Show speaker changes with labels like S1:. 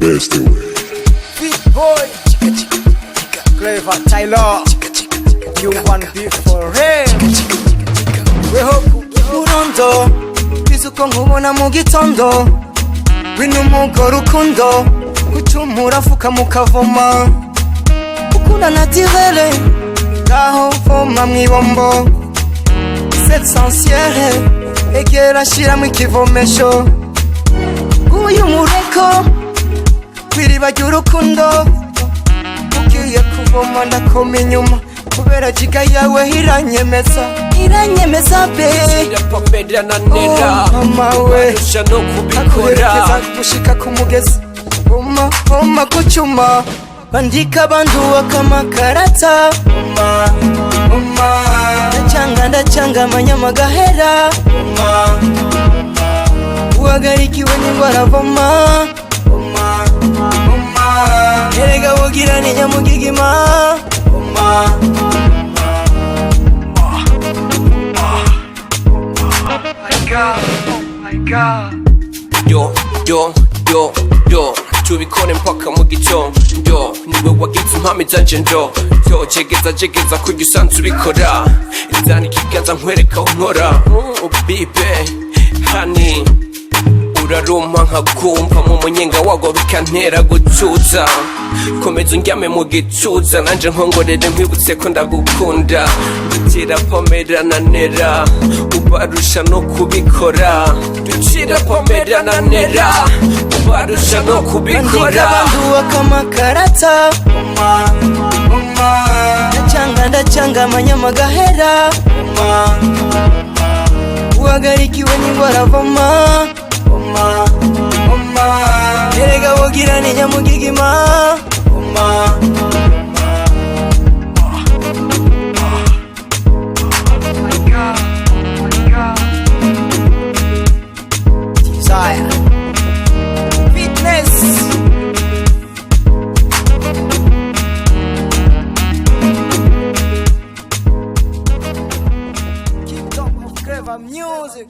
S1: best way.
S2: Fitboy, Clever Taylor, you want beef for real. Weho Burundo, bisuko nkubona mu gitondo, wino umugore ukundo, gucumura fuka mukavoma, ukunda natirele, ngaho voma mwibombo, c'est essentiel, egera shiramo ikivomesho, uyu mureko, kwiriba ry'urukundo, ugiye kuvoma ndakoma inyuma, kubera jiga yawe iranyemeza be.
S3: Sirapapera na nera, barusha no kubikora,
S2: gushika ku mugezi, voma kucuma, bandika banduwa kama karata, ndacanga amanyama gahera, uhagarikiwe n'ingwara voma, erega wogira ni nyamugigima,
S3: yo tubikore mpaka mu gitondo, niwe wagize impame zanje ndo jegeza kurya usanzwe ubikora, izana ikiganza nkwereka unkora, bibe hani uraruma nkakumva mu munyenga wago bikantera gutuza, komeza undyame mu gituza nanje nkongorere nkwibutse ko ndagukunda, ducira pomera na nera, ubarusha no kubikora, ducira pomera na nera, ubarusha no kubikora,
S2: banduwa kama karata, ndacanga amanyama gahera, uhagarikiwe n'ingwara voma, erega wogira ni nyamugigima, desire, fitness, keep top of Clever music.